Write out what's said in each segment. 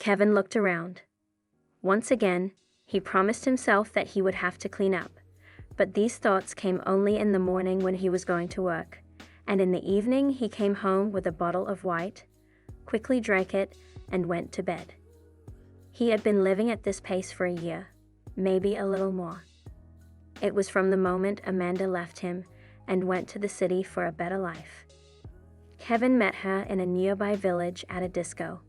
Kevin looked around. Once again, he promised himself that he would have to clean up. But these thoughts came only in the morning when he was going to work, and in the evening he came home with a bottle of white, quickly drank it, and went to bed. He had been living at this pace for a year, maybe a little more. It was from the moment Amanda left him and went to the city for a better life. Kevin met her in a nearby village at a disco.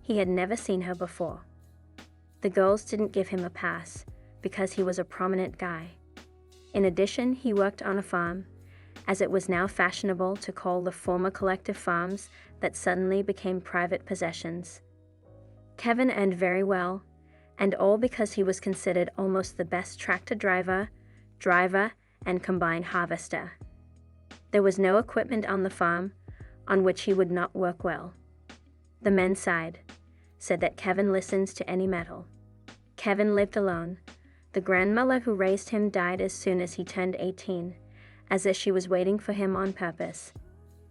He had never seen her before. The girls didn't give him a pass because he was a prominent guy. In addition, he worked on a farm, as it was now fashionable to call the former collective farms that suddenly became private possessions. Kevin earned very well, and all because he was considered almost the best tractor driver, and combine harvester. There was no equipment on the farm on which he would not work well. The men sighed, said that Kevin listens to any metal. Kevin lived alone. The grandmother who raised him died as soon as he turned 18, as if she was waiting for him on purpose.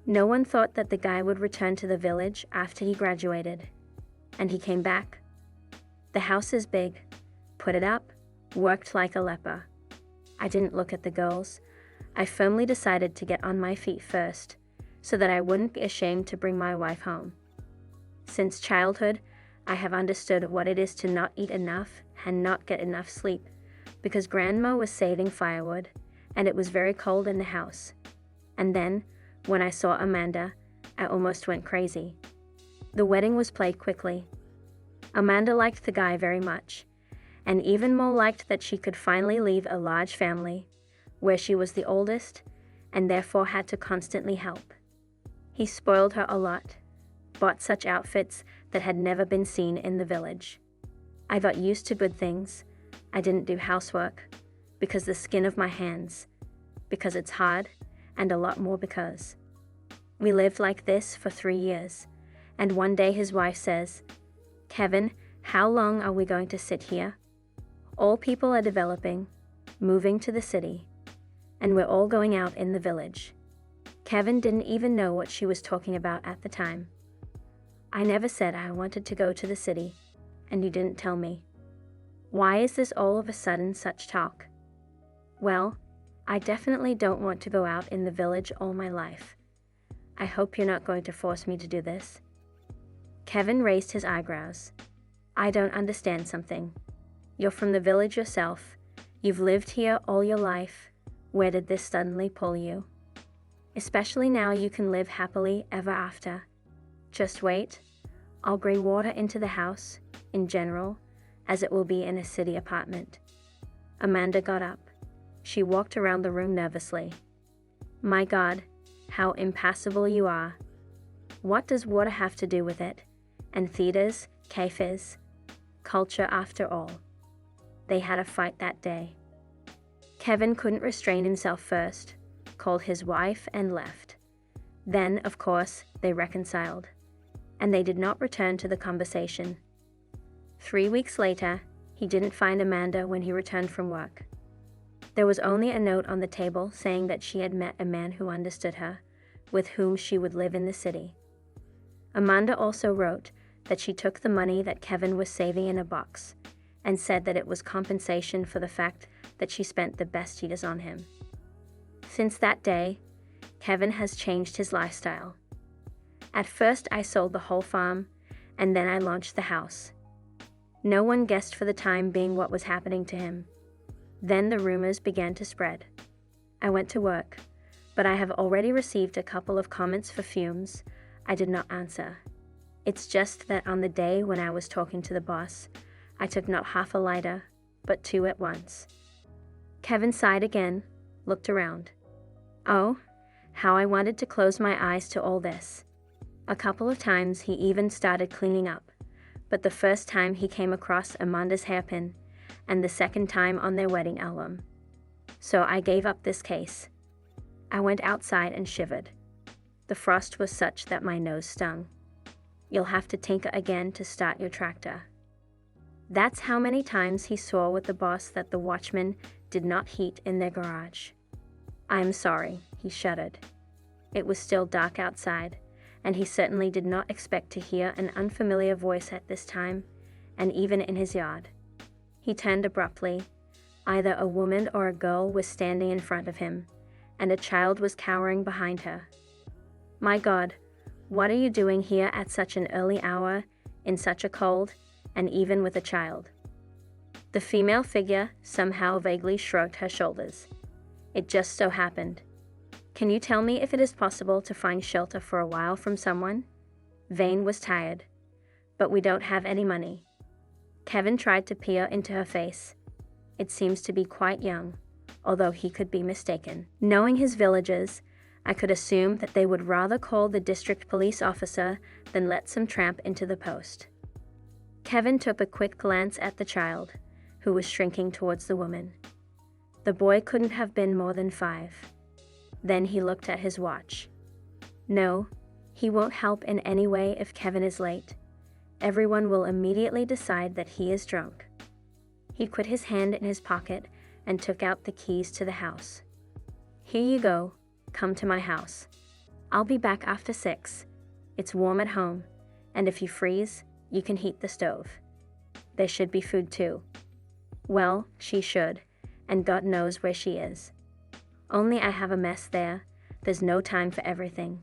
No one thought that the guy would return to the village after he graduated. And he came back. The house is big. Put it up. Worked like a leper. I didn't look at the girls. I firmly decided to get on my feet first, so that I wouldn't be ashamed to bring my wife home. Since childhood, I have understood what it is to not eat enough and not get enough sleep, because Grandma was saving firewood, and it was very cold in the house. And then, when I saw Amanda, I almost went crazy. The wedding was played quickly. Amanda liked the guy very much, and even more liked that she could finally leave a large family, where she was the oldest, and therefore had to constantly help. He spoiled her a lot, bought such outfits that had never been seen in the village. I got used to good things. I didn't do housework, because the skin of my hands, because it's hard, and a lot more because. We lived like this for 3 years, and one day his wife says, "Kevin, how long are we going to sit here? All people are developing, moving to the city, and we're all going out in the village." Kevin didn't even know what she was talking about at the time. I never said I wanted to go to the city, and you didn't tell me. Why is this all of a sudden such talk? Well, I definitely don't want to go out in the village all my life. I hope you're not going to force me to do this. Kevin raised his eyebrows. I don't understand something. You're from the village yourself. You've lived here all your life. Where did this suddenly pull you? Especially now you can live happily ever after. Just wait. I'll bring water into the house, in general, as it will be in a city apartment. Amanda got up. She walked around the room nervously. My God, how impassible you are. What does water have to do with it? And theaters, cafes, culture after all. They had a fight that day. Kevin couldn't restrain himself first, called his wife and left. Then, of course, they reconciled. And they did not return to the conversation. 3 weeks later, he didn't find Amanda when he returned from work. There was only a note on the table saying that she had met a man who understood her, with whom she would live in the city. Amanda also wrote that she took the money that Kevin was saving in a box, and said that it was compensation for the fact that she spent the best years on him. Since that day, Kevin has changed his lifestyle. At first I sold the whole farm, and then I launched the house. No one guessed for the time being what was happening to him. Then the rumors began to spread. I went to work, but I have already received a couple of comments for fumes. I did not answer. It's just that on the day when I was talking to the boss, I took not half a lighter, but 2 at once. Kevin sighed again, looked around. Oh, how I wanted to close my eyes to all this. A couple of times he even started cleaning up, but the first time he came across Amanda's hairpin, and the second time on their wedding album. So I gave up this case. I went outside and shivered. The frost was such that my nose stung. You'll have to tinker again to start your tractor. That's how many times he swore with the boss that the watchmen did not heat in their garage. I'm sorry, he shuddered. It was still dark outside, and he certainly did not expect to hear an unfamiliar voice at this time, and even in his yard. He turned abruptly. Either a woman or a girl was standing in front of him, and a child was cowering behind her. "My God, what are you doing here at such an early hour, in such a cold, and even with a child?" The female figure somehow vaguely shrugged her shoulders. "It just so happened. Can you tell me if it is possible to find shelter for a while from someone?" Vane was tired. "But we don't have any money." Kevin tried to peer into her face. It seems to be quite young, although he could be mistaken. Knowing his villagers, I could assume that they would rather call the district police officer than let some tramp into the post. Kevin took a quick glance at the child, who was shrinking towards the woman. The boy couldn't have been more than 5. Then he looked at his watch. No, he won't help in any way if Kevin is late. Everyone will immediately decide that he is drunk. He put his hand in his pocket and took out the keys to the house. "Here you go. Come to my house. I'll be back after 6. It's warm at home, and if you freeze, you can heat the stove. There should be food too." Well, she should, and God knows where she is. Only I have a mess there. There's no time for everything.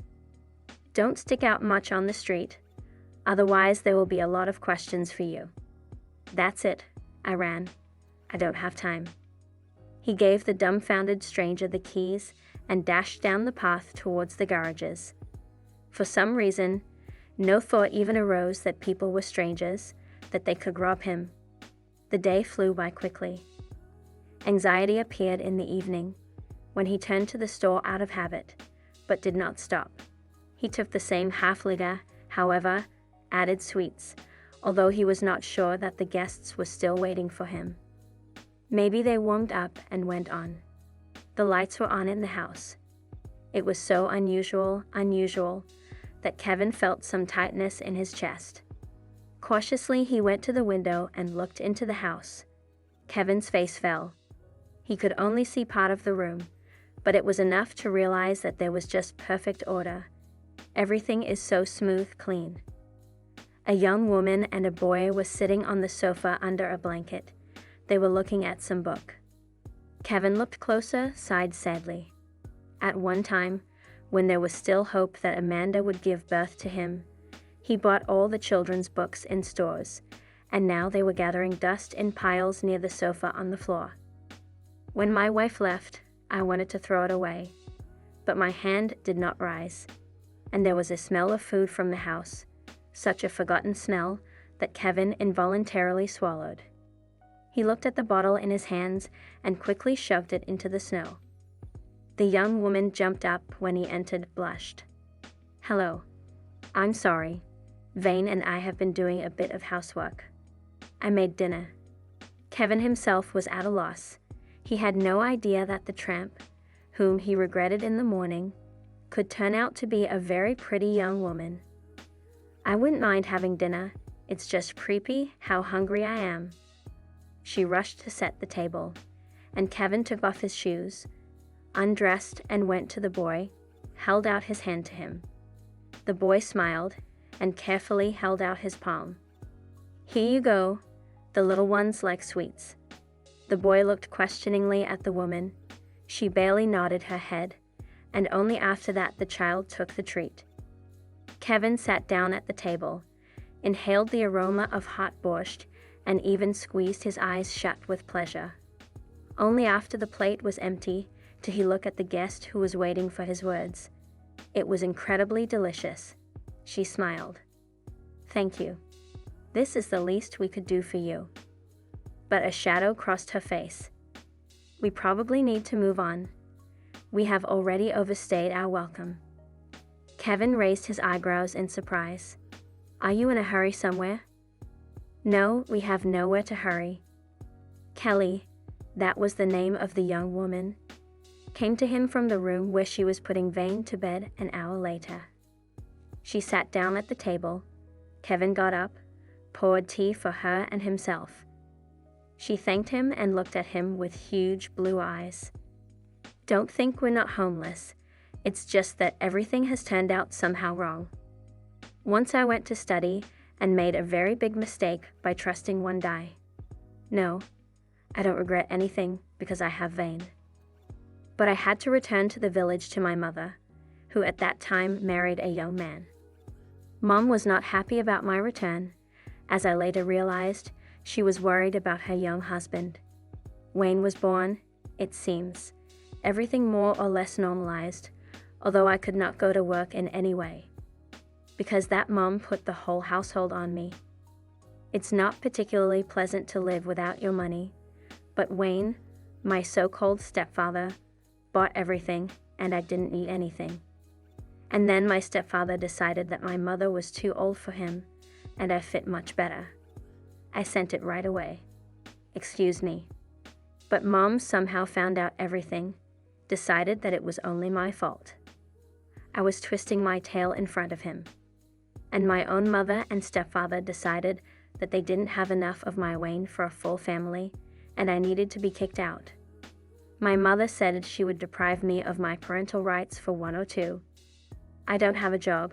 Don't stick out much on the street, otherwise there will be a lot of questions for you. That's it. I ran. I don't have time. He gave the dumbfounded stranger the keys and dashed down the path towards the garages. For some reason, no thought even arose that people were strangers, that they could rob him. The day flew by quickly. Anxiety appeared in the evening, when he turned to the store out of habit, but did not stop. He took the same half-liter, however, added sweets, although he was not sure that the guests were still waiting for him. Maybe they warmed up and went on. The lights were on in the house. It was so unusual, that Kevin felt some tightness in his chest. Cautiously, he went to the window and looked into the house. Kevin's face fell. He could only see part of the room, but it was enough to realize that there was just perfect order. Everything is so smooth, clean. A young woman and a boy were sitting on the sofa under a blanket. They were looking at some book. Kevin looked closer, sighed sadly. At one time, when there was still hope that Amanda would give birth to him, he bought all the children's books in stores, and now they were gathering dust in piles near the sofa on the floor. When my wife left, I wanted to throw it away, but my hand did not rise, and there was a smell of food from the house, such a forgotten smell that Kevin involuntarily swallowed. He looked at the bottle in his hands and quickly shoved it into the snow. The young woman jumped up when he entered, blushed. "Hello. I'm sorry. Vane and I have been doing a bit of housework. I made dinner." Kevin himself was at a loss. He had no idea that the tramp, whom he regretted in the morning, could turn out to be a very pretty young woman. "I wouldn't mind having dinner. It's just creepy how hungry I am." She rushed to set the table, and Kevin took off his shoes, undressed and went to the boy, held out his hand to him. The boy smiled and carefully held out his palm. "Here you go. The little ones like sweets." The boy looked questioningly at the woman. She barely nodded her head, and only after that the child took the treat. Kevin sat down at the table, inhaled the aroma of hot borscht, and even squeezed his eyes shut with pleasure. Only after the plate was empty did he look at the guest who was waiting for his words. "It was incredibly delicious." She smiled. "Thank you. This is the least we could do for you." But a shadow crossed her face. "We probably need to move on. We have already overstayed our welcome." Kevin raised his eyebrows in surprise. "Are you in a hurry somewhere?" "No, we have nowhere to hurry." Kelly, that was the name of the young woman, came to him from the room where she was putting Vane to bed an hour later. She sat down at the table. Kevin got up, poured tea for her and himself. She thanked him and looked at him with huge blue eyes. "Don't think we're not homeless. It's just that everything has turned out somehow wrong. Once I went to study and made a very big mistake by trusting one guy. No, I don't regret anything because I have Vane. But I had to return to the village to my mother, who at that time married a young man. Mom was not happy about my return. As I later realized, she was worried about her young husband. Wayne was born, it seems, everything more or less normalized, although I could not go to work in any way. Because that mom put the whole household on me. It's not particularly pleasant to live without your money, but Wayne, my so-called stepfather, bought everything and I didn't need anything. And then my stepfather decided that my mother was too old for him and I fit much better. I sent it right away. Excuse me. But Mom somehow found out everything, decided that it was only my fault. I was twisting my tail in front of him. And my own mother and stepfather decided that they didn't have enough of my Wayne for a full family and I needed to be kicked out. My mother said she would deprive me of my parental rights for 102. I don't have a job.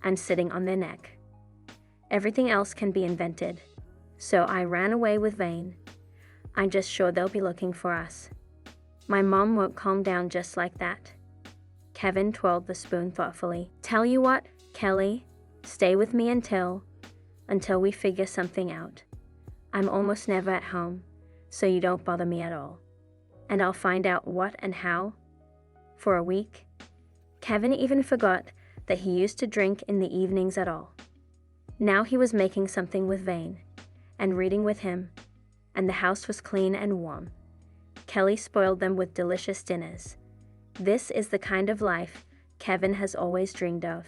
I'm sitting on their neck. Everything else can be invented. So I ran away with Vane. I'm just sure they'll be looking for us. My mom won't calm down just like that. Kevin twirled the spoon thoughtfully. Tell you what, Kelly, stay with me until we figure something out. I'm almost never at home, so you don't bother me at all. And I'll find out what and how. For a week. Kevin even forgot that he used to drink in the evenings at all. Now he was making something with Vane, and reading with him, and the house was clean and warm. Kelly spoiled them with delicious dinners. This is the kind of life Kevin has always dreamed of.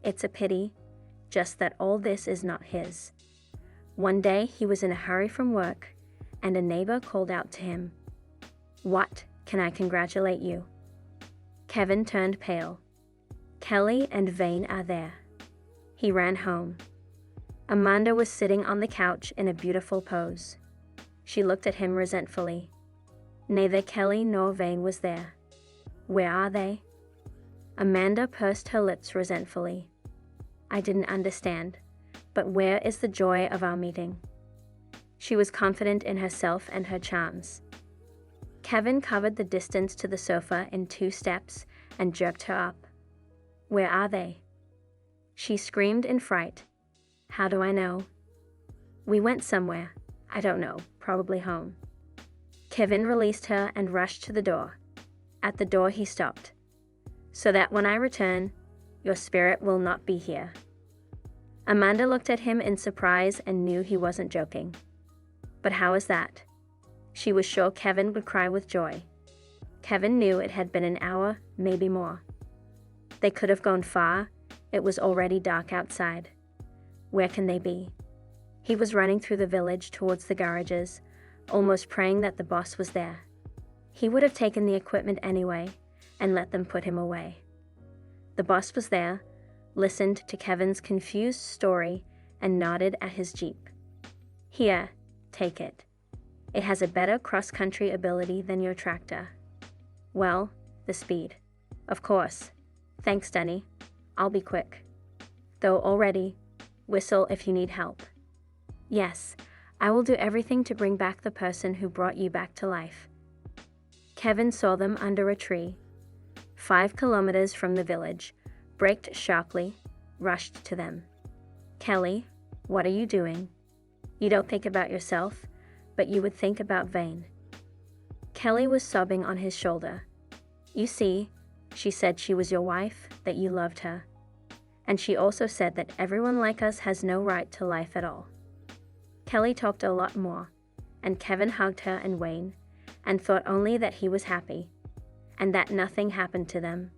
It's a pity, just that all this is not his. One day he was in a hurry from work, and a neighbor called out to him, "What, can I congratulate you?" Kevin turned pale. Kelly and Vane are there. He ran home. Amanda was sitting on the couch in a beautiful pose. She looked at him resentfully. Neither Kelly nor Vane was there. Where are they? Amanda pursed her lips resentfully. I didn't understand, but where is the joy of our meeting? She was confident in herself and her charms. Kevin covered the distance to the sofa in 2 steps and jerked her up. Where are they? She screamed in fright. How do I know? We went somewhere. I don't know, probably home. Kevin released her and rushed to the door. At the door he stopped. So that when I return, your spirit will not be here. Amanda looked at him in surprise and knew he wasn't joking. But how is that? She was sure Kevin would cry with joy. Kevin knew it had been an hour, maybe more. They could have gone far. It was already dark outside. Where can they be? He was running through the village towards the garages, almost praying that the boss was there. He would have taken the equipment anyway and let them put him away. The boss was there, listened to Kevin's confused story, and nodded at his Jeep. Here, take it. It has a better cross-country ability than your tractor. Well, the speed. Of course. Thanks, Denny. I'll be quick. Though already, whistle if you need help. Yes, I will do everything to bring back the person who brought you back to life. Kevin saw them under a tree, 5 kilometers from the village, braked sharply, rushed to them. Kelly, what are you doing? You don't think about yourself, but you would think about Vane. Kelly was sobbing on his shoulder. You see, she said she was your wife, that you loved her. And she also said that everyone like us has no right to life at all. Kelly talked a lot more, and Kevin hugged her and Wayne, and thought only that he was happy, and that nothing happened to them.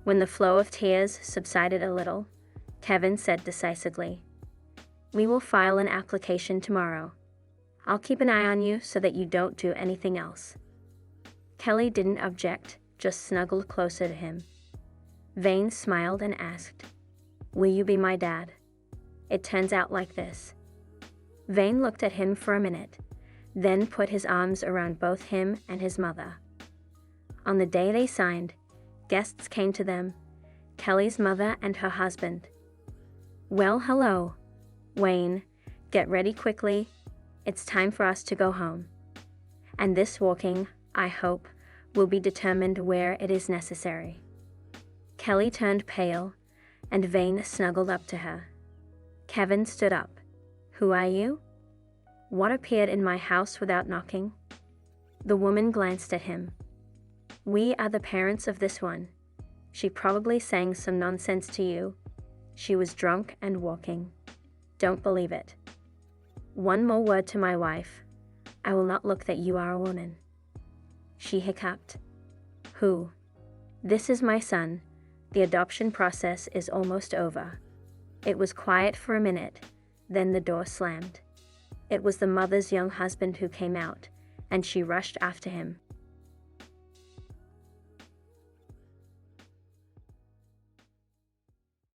When the flow of tears subsided a little, Kevin said decisively, We will file an application tomorrow. I'll keep an eye on you so that you don't do anything else. Kelly didn't object, just snuggled closer to him. Vane smiled and asked, Will you be my dad? It turns out like this. Vane looked at him for a minute, then put his arms around both him and his mother. On the day they signed, guests came to them, Kelly's mother and her husband. Well, hello, Wayne. Get ready quickly. It's time for us to go home. And this walking, I hope, will be determined where it is necessary. Kelly turned pale, and Vane snuggled up to her. Kevin stood up. Who are you? What appeared in my house without knocking? The woman glanced at him. We are the parents of this one. She probably sang some nonsense to you. She was drunk and walking. Don't believe it. One more word to my wife. I will not look that you are a woman. She hiccuped. Who? This is my son. The adoption process is almost over. It was quiet for a minute, then the door slammed. It was the mother's young husband who came out, and she rushed after him.